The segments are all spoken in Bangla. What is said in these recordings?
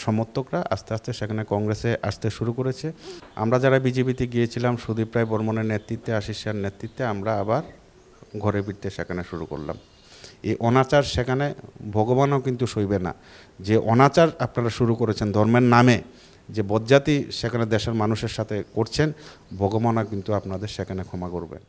সমর্থকরা আস্তে আস্তে সেখানে কংগ্রেসে আসতে শুরু করেছে। আমরা যারা বিজেপিতে গিয়েছিলাম সুদীপ রায় বর্মনের নেতৃত্বে, আশিস শাহর নেতৃত্বে, আমরা আবার ঘরে ফিরতে সেখানে শুরু করলাম। এই অনাচার সেখানে ভগবানও কিন্তু সইবে না। যে অনাচার আপনারা শুরু করেছেন ধর্মের নামে, যে বজ্জাতি সেখানে দেশের মানুষের সাথে করছেন, ভগবানও কিন্তু আপনাদের সেখানে ক্ষমা করবেন।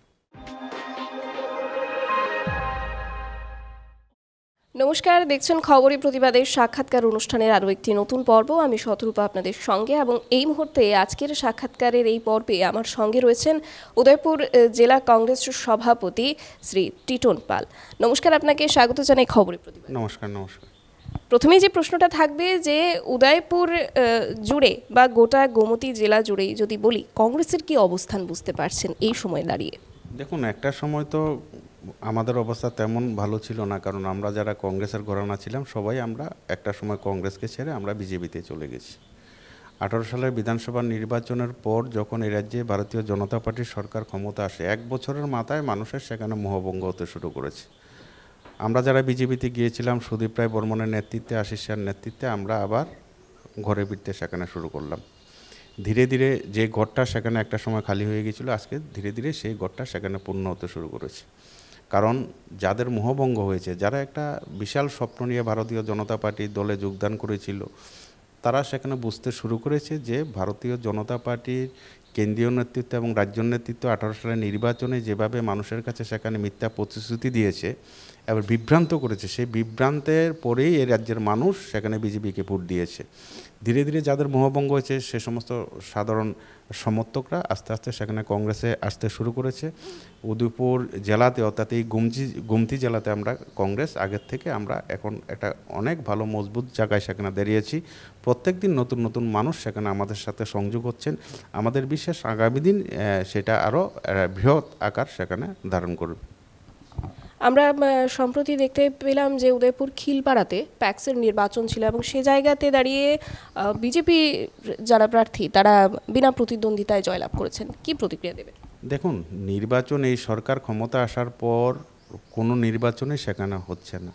নমস্কার, দেখছেন খবরে প্রতিবাদের সাক্ষাৎকার অনুষ্ঠানের আরও একটি নতুন পর্ব। আমি শতরূপা আপনাদের সঙ্গে, এবং এই মুহূর্তে আজকের সাক্ষাৎকারের এই পর্বে আমার সঙ্গে রয়েছেন উদয়পুর জেলা কংগ্রেস সভাপতি শ্রী টিটন পাল। নমস্কার, আপনাকে স্বাগত জানাই খবরে প্রতিবাদ। নমস্কার। নমস্কার। প্রথমেই যে প্রশ্নটা থাকবে যে উদয়পুর জুড়ে বা গোটা গোমতী জেলা জুড়েই যদি বলি, কংগ্রেসের কি অবস্থান বুঝতে পারছেন এই সময় দাঁড়িয়ে? দেখুন, একটা সময় তো আমাদের অবস্থা তেমন ভালো ছিল না, কারণ আমরা যারা কংগ্রেসের ঘরানা ছিলাম সবাই আমরা একটা সময় কংগ্রেসকে ছেড়ে আমরা বিজেপিতে চলে গেছি। 18 সালের বিধানসভা নির্বাচনের পর যখন এই রাজ্যে ভারতীয় জনতা পার্টির সরকার ক্ষমতা আসে, 1 বছরের মাথায় মানুষের সেখানে মোহভঙ্গ হতে শুরু করেছে। আমরা যারা বিজেপিতে গিয়েছিলাম সুদীপ রায় বর্মনের নেতৃত্বে, আশিস শাহর নেতৃত্বে, আমরা আবার ঘরে ফিরতে সেখানে শুরু করলাম। ধীরে ধীরে যে ঘরটা সেখানে একটা সময় খালি হয়ে গিয়েছিল, আজকে ধীরে ধীরে সেই ঘরটা সেখানে পূর্ণ হতে শুরু করেছে। কারণ যাদের মোহভঙ্গ হয়েছে, যারা একটা বিশাল স্বপ্ন নিয়ে ভারতীয় জনতা পার্টি দলে যোগদান করেছিল, তারা সেখানে বুঝতে শুরু করেছে যে ভারতীয় জনতা পার্টির কেন্দ্রীয় নেতৃত্ব এবং রাজ্য নেতৃত্ব 18 সালের নির্বাচনে যেভাবে মানুষের কাছে সেখানে মিথ্যা প্রতিশ্রুতি দিয়েছে, এবার বিভ্রান্ত করেছে, সেই বিভ্রান্তের পরেই এই রাজ্যের মানুষ সেখানে বিজেপিকে ভোট দিয়েছে। ধীরে ধীরে যাদের মোহভঙ্গ হয়েছে সে সমস্ত সাধারণ সমর্থকরা আস্তে আস্তে সেখানে কংগ্রেসে আসতে শুরু করেছে। উদয়পুর জেলাতে, অর্থাৎ এই গোমতী জেলাতে আমরা কংগ্রেস আগের থেকে আমরা এখন একটা অনেক ভালো মজবুত জায়গায় সেখানে দাঁড়িয়েছি। প্রত্যেক দিন নতুন নতুন মানুষ সেখানে আমাদের সাথে সংযোগ হচ্ছেন। আমাদের বিশ্বাস আগামী দিন সেটা আরও বৃহৎ আকার সেখানে ধারণ করবে। আমরা সম্প্রতি দেখতে পেলাম যে উদয়পুর খিলপাড়াতে প্যাক্সের নির্বাচন ছিল, এবং সে জায়গাতে দাঁড়িয়ে বিজেপি যারা প্রার্থী তারা বিনা প্রতিদ্বন্দ্বিতায় জয়লাভ করেছেন। কি প্রতিক্রিয়া দেবেন? দেখুন, নির্বাচন এই সরকার ক্ষমতা আসার পর কোনো নির্বাচনে সেখানে হচ্ছে না।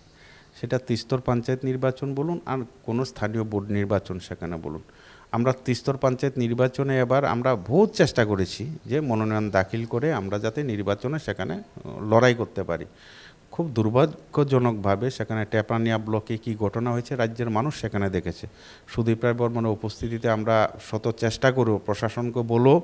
সেটা ত্রিস্তর পঞ্চায়েত নির্বাচন বলুন আর কোনো স্থানীয় বোর্ড নির্বাচন সেখানে বলুন। আমরা ত্রিস্তর পঞ্চায়েত নির্বাচনে এবার আমরা বহুত চেষ্টা করেছি যে মনোনয়ন দাখিল করে আমরা যাতে নির্বাচনে সেখানে লড়াই করতে পারি। খুব দুর্ভাগ্যজনকভাবে সেখানে টেপানিয়া ব্লকে কি ঘটনা হয়েছে রাজ্যের মানুষ সেখানে দেখেছে। সুদীপ রায় বর্মনের উপস্থিতিতে আমরা শত চেষ্টা করেও প্রশাসনকে বলেও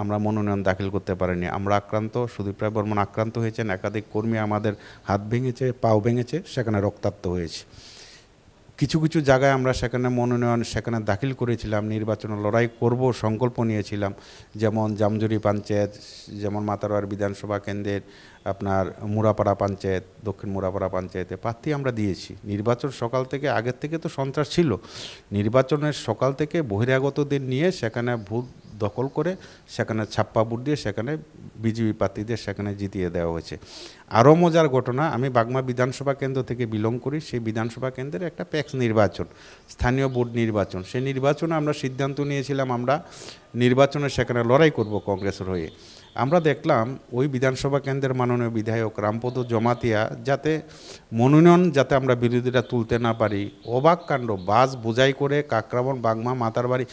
আমরা মনোনয়ন দাখিল করতে পারিনি। আমরা আক্রান্ত, সুদীপ রায় বর্মন আক্রান্ত হয়েছেন, একাধিক কর্মী আমাদের হাত ভেঙেছে, পাও ভেঙেছে, সেখানে রক্তাক্ত হয়েছে। কিছু কিছু জায়গায় আমরা সেখানে মনোনয়ন সেখানে দাখিল করেছিলাম, নির্বাচনে লড়াই করব সংকল্প নিয়েছিলাম, যেমন জামজুরি পঞ্চায়েত, যেমন মাতারওয়ার বিধানসভা কেন্দ্রের আপনার মুরাপাড়া পঞ্চায়েত, দক্ষিণ মুরাপাড়া পঞ্চায়েতে প্রার্থী আমরা দিয়েছি। নির্বাচন সকাল থেকে, আগের থেকে তো সন্ত্রাস ছিল, নির্বাচনের সকাল থেকে বহিরাগতদের নিয়ে সেখানে ভোট দখল করে সেখানে ছাপ্পা ভোট দিয়ে সেখানে বিজেপি প্রার্থীদের সেখানে জিতিয়ে দেওয়া হয়েছে। আরও মজার ঘটনা, আমি বাগমা বিধানসভা কেন্দ্র থেকে বিলং করি, সেই বিধানসভা কেন্দ্রের একটা প্যাক্স নির্বাচন, স্থানীয় বোর্ড নির্বাচন, সেই নির্বাচনে আমরা সিদ্ধান্ত নিয়েছিলাম আমরা নির্বাচনে সেখানে লড়াই করব কংগ্রেসের হয়ে। আমরা দেখলাম ওই বিধানসভা কেন্দ্রের মাননীয় বিধায়ক রামপদ জমাতিয়া যাতে মনোনয়ন যাতে আমরা বিরোধীরা তুলতে না পারি, অবাক কাণ্ড, বাস বোঝাই করে কাকরাবন, বাগমা, মাতারবাড়ি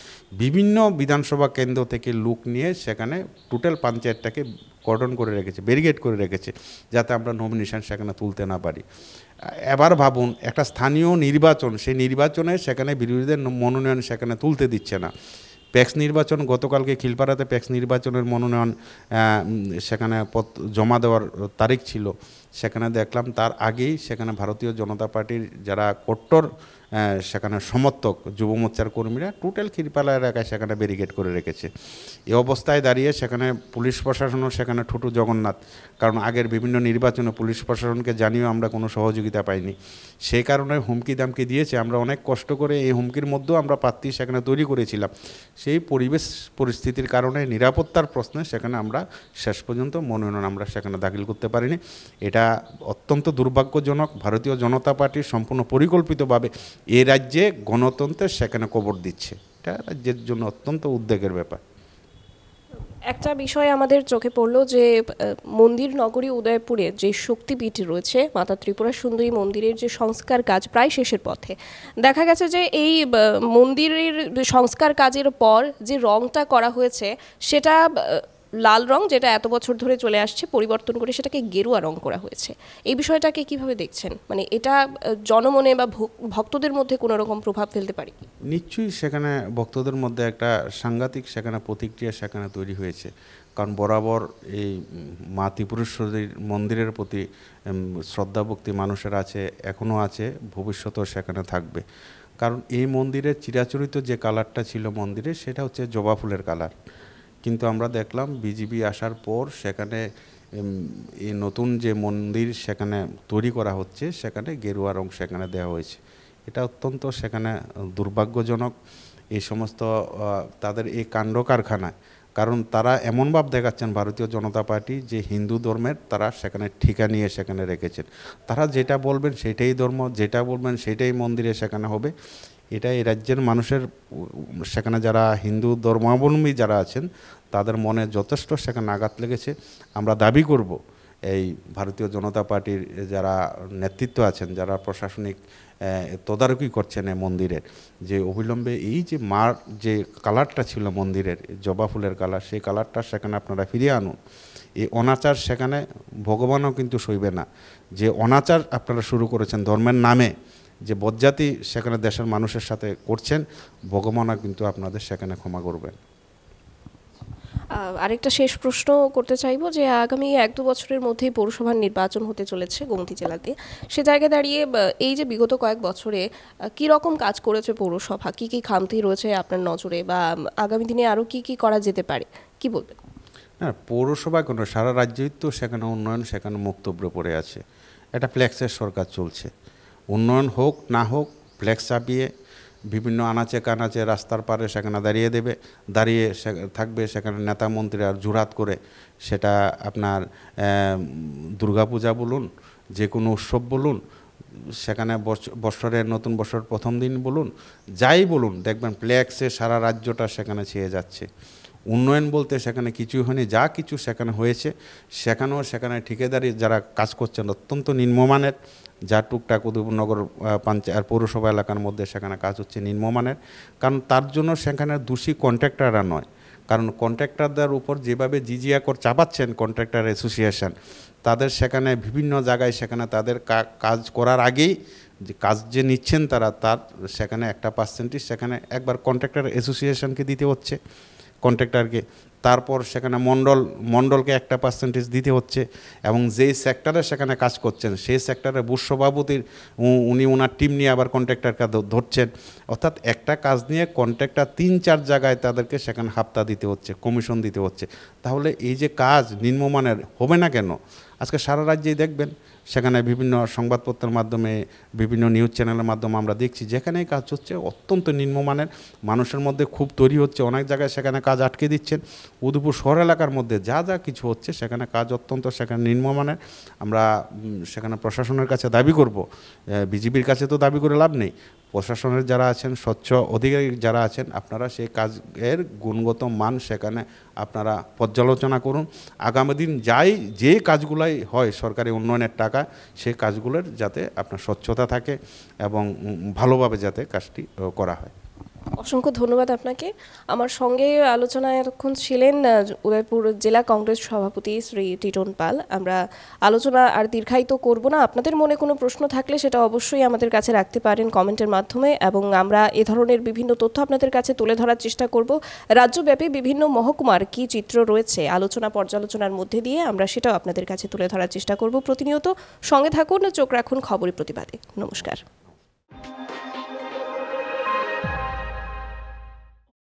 বিভিন্ন বিধানসভা কেন্দ্র থেকে লোক নিয়ে সেখানে টোটাল পঞ্চায়েতটাকে কর্ডন করে রেখেছে, ব্যারিকেড করে রেখেছে, যাতে আমরা নমিনেশন সেখানে তুলতে না পারি। এবার ভাবুন, একটা স্থানীয় নির্বাচন, সেই নির্বাচনে সেখানে বিরোধীদের মনোনয়ন সেখানে তুলতে দিচ্ছে না। প্যাক্স নির্বাচন গতকালকে খিলপাড়াতে প্যাক্স নির্বাচনের মনোনয়ন সেখানে জমা দেওয়ার তারিখ ছিল, সেখানে দেখলাম তার আগেই সেখানে ভারতীয় জনতা পার্টির যারা কট্টর সেখানে সমর্থক যুব মোর্চার কর্মীরা টোটাল খিলপাড়া এলাকায় সেখানে ব্যারিকেড করে রেখেছে। এই অবস্থায় দাঁড়িয়ে সেখানে পুলিশ প্রশাসনও সেখানে ঠুটু জগন্নাথ, কারণ আগের বিভিন্ন নির্বাচনে পুলিশ প্রশাসনকে জানিয়েও আমরা কোনো সহযোগিতা পাইনি। সেই কারণে হুমকি দামকি দিয়েছে। আমরা অনেক কষ্ট করে এই হুমকির মধ্যেও আমরা প্রার্থী সেখানে তৈরি করেছিলাম। সেই পরিস্থিতির কারণে নিরাপত্তার প্রশ্নে সেখানে আমরা শেষ পর্যন্ত মনোনয়ন আমরা সেখানে দাখিল করতে পারিনি। এটা অত্যন্ত দুর্ভাগ্যজনক। ভারতীয় জনতা পার্টি সম্পূর্ণ পরিকল্পিতভাবে এই রাজ্যে গণতন্ত্রের সেখানে কবর দিচ্ছে। এটা রাজ্যের জন্য অত্যন্ত উদ্বেগের ব্যাপার। একটা বিষয় আমাদের চোখে পড়লো যে মন্দির নগরী উদয়পুরে যে শক্তিপীঠ রয়েছে মাতা ত্রিপুরা সুন্দরী মন্দিরের যে সংস্কার কাজ প্রায় শেষের পথে। দেখা গেছে যে এই মন্দিরের সংস্কার কাজের পর যে রংটা করা হয়েছে সেটা লাল রং, যেটা এত বছর ধরে চলে আসছে, পরিবর্তন করে সেটাকে গেরুয়া রং করা হয়েছে। এই বিষয়টাকে কিভাবে দেখছেন? মানে এটা জনমনে বা ভক্তদের মধ্যে কোনো রকম প্রভাব ফেলতে পারে কি? নিশ্চয়ই সেখানে ভক্তদের মধ্যে একটা সাংঘাতিক সেখানে প্রতিক্রিয়া সেখানে তৈরি হয়েছে। কারণ বরাবর এই মা ত্রিপুরেশ্বরীর মন্দিরের প্রতি শ্রদ্ধা ভক্তি মানুষের আছে, এখনও আছে, ভবিষ্যতেও সেখানে থাকবে। কারণ এই মন্দিরের চিরাচরিত যে কালারটা ছিল মন্দিরে, সেটা হচ্ছে জবা ফুলের কালার। কিন্তু আমরা দেখলাম বিজেপি আসার পর সেখানে এই নতুন যে মন্দির সেখানে তৈরি করা হচ্ছে সেখানে গেরুয়া রং সেখানে দেওয়া হয়েছে। এটা অত্যন্ত সেখানে দুর্ভাগ্যজনক এই সমস্ত তাদের এই কাণ্ড কারখানায়। কারণ তারা এমন ভাব দেখাচ্ছেন ভারতীয় জনতা পার্টি যে হিন্দু ধর্মের তারা সেখানে ঠিকা নিয়ে সেখানে রেখেছেন। তারা যেটা বলবেন সেটাই ধর্ম, যেটা বলবেন সেটাই মন্দিরে সেখানে হবে। এটা এই রাজ্যের মানুষের সেখানে যারা হিন্দু ধর্মাবলম্বী যারা আছেন তাদের মনে যথেষ্ট সেখানে আঘাত লেগেছে। আমরা দাবি করব এই ভারতীয় জনতা পার্টির যারা নেতৃত্ব আছেন, যারা প্রশাসনিক তদারকি করছেন এই মন্দিরের, যে অবিলম্বে এই যে মার যে কালারটা ছিল মন্দিরের জবা ফুলের কালার, সেই কালারটা সেখানে আপনারা ফিরিয়ে আনুন। এই অনাচার সেখানে ভগবানও কিন্তু সইবে না। যে অনাচার আপনারা শুরু করেছেন ধর্মের নামে, যে বজ্জাতি সেখানে দেশের মানুষের সাথে করছেন, ভগবানও কিন্তু আপনাদের সেখানে ক্ষমা করবেন। আরেকটা শেষ প্রশ্ন করতে চাইবো যে আগামী 1-2 বছরের মধ্যেই পৌরসভার নির্বাচন হতে চলেছে গোমতী জেলাতে। সে জায়গায় দাঁড়িয়ে এই যে বিগত কয়েক বছরে কি রকম কাজ করেছে পৌরসভা, কি কি খামতি রয়েছে আপনার নজরে, বা আগামী দিনে আরও কি কি করা যেতে পারে, কি বলবেন? না, পৌরসভা কোনো সারা রাজ্যই তো সেখানে উন্নয়ন সেখানে মুক্তব্য পড়ে আছে। এটা ফ্ল্যাক্সের সরকার চলছে। উন্নয়ন হোক না হোক, ফ্ল্যাক্স চাপিয়ে বিভিন্ন আনাচে কানাচে রাস্তার পারে সেখানে দাঁড়িয়ে থাকবে সেখানে নেতা মন্ত্রীরা জোরাত করে। সেটা আপনার দুর্গাপূজা বলুন, যে কোনো উৎসব বলুন, সেখানে বছরের নতুন বছর প্রথম দিন বলুন, যাই বলুন, দেখবেন ফ্ল্যাক্সে সারা রাজ্যটা সেখানে ছেয়ে যাচ্ছে। উন্নয়ন বলতে সেখানে কিছুই হয়নি। যা কিছু সেখানে হয়েছে সেখানে ঠিকাদারি যারা কাজ করছেন অত্যন্ত নিম্নমানের। যা টুকটাক উদয়পুরনগর পঞ্চায়েত পৌরসভা এলাকার মধ্যে সেখানে কাজ হচ্ছে নিম্নমানের। কারণ তার জন্য সেখানে দোষী কন্ট্রাক্টররা নয়, কারণ কন্ট্রাক্টরদের উপর যেভাবে জিজিয়া কর চাপাচ্ছেন কন্ট্রাক্টর অ্যাসোসিয়েশন, তাদের সেখানে বিভিন্ন জায়গায় সেখানে তাদের কাজ করার আগেই যে কাজ যে নিচ্ছেন তার সেখানে একটা পার্সেন্টেজ সেখানে একবার কন্ট্রাক্টর অ্যাসোসিয়েশনকে দিতে হচ্ছে, কন্ট্রাক্টরকে। তারপর সেখানে মণ্ডলকে একটা পার্সেন্টেজ দিতে হচ্ছে। এবং যেই সেক্টরে সেখানে কাজ করছেন সেই সেক্টরে বুথ সভাপতির উনি ওনার টিম নিয়ে আবার কন্ট্রাক্টরকে ধরছেন। অর্থাৎ একটা কাজ নিয়ে কন্ট্রাক্টর 3-4 জায়গায় তাদেরকে সেখানে হাপ্তা দিতে হচ্ছে, কমিশন দিতে হচ্ছে। তাহলে এই যে কাজ নিম্নমানের হবে না কেন? আজকে সারা রাজ্যেই দেখবেন সেখানে বিভিন্ন সংবাদপত্রের মাধ্যমে, বিভিন্ন নিউজ চ্যানেলের মাধ্যমে আমরা দেখছি যেখানেই কাজ হচ্ছে অত্যন্ত নিম্নমানের। মানুষের মধ্যে খুব তৈরি হচ্ছে, অনেক জায়গায় সেখানে কাজ আটকে দিচ্ছেন। উদয়পুর শহর এলাকার মধ্যে যা কিছু হচ্ছে সেখানে কাজ অত্যন্ত সেখানে নিম্নমানের। আমরা সেখানে প্রশাসনের কাছে দাবি করব, বিজেপির কাছে তো দাবি করে লাভ নেই, প্রশাসনের যারা আছেন, স্বচ্ছ অধিকারী যারা আছেন, আপনারা সেই কাজের গুণগত মান সেখানে আপনারা পর্যালোচনা করুন। আগামী দিন যে কাজগুলাই হয় সরকারি উন্নয়নের টাকা, সেই কাজগুলোর যাতে আপনার স্বচ্ছতা থাকে এবং ভালোভাবে যাতে কাজটি করা হয়। অসংখ্য ধন্যবাদ আপনাকে। আমার সঙ্গে আলোচনায় এতক্ষণ ছিলেন উদয়পুর জেলা কংগ্রেস সভাপতি শ্রী টিটন পাল। আমরা আলোচনা আর দীর্ঘায়িত করব না। আপনাদের মনে কোনো প্রশ্ন থাকলে সেটা অবশ্যই আমাদের কাছে রাখতে পারেন কমেন্টের মাধ্যমে, এবং আমরা এ ধরনের বিভিন্ন তথ্য আপনাদের কাছে তুলে ধরার চেষ্টা করব। রাজ্যব্যাপী বিভিন্ন মহকুমার কি চিত্র রয়েছে আলোচনা পর্যালোচনার মধ্যে দিয়ে আমরা সেটাও আপনাদের কাছে তুলে ধরার চেষ্টা করব। প্রতিনিয়ত সঙ্গে থাকুন, চোখ রাখুন খবরের প্রতিবাদে। নমস্কার।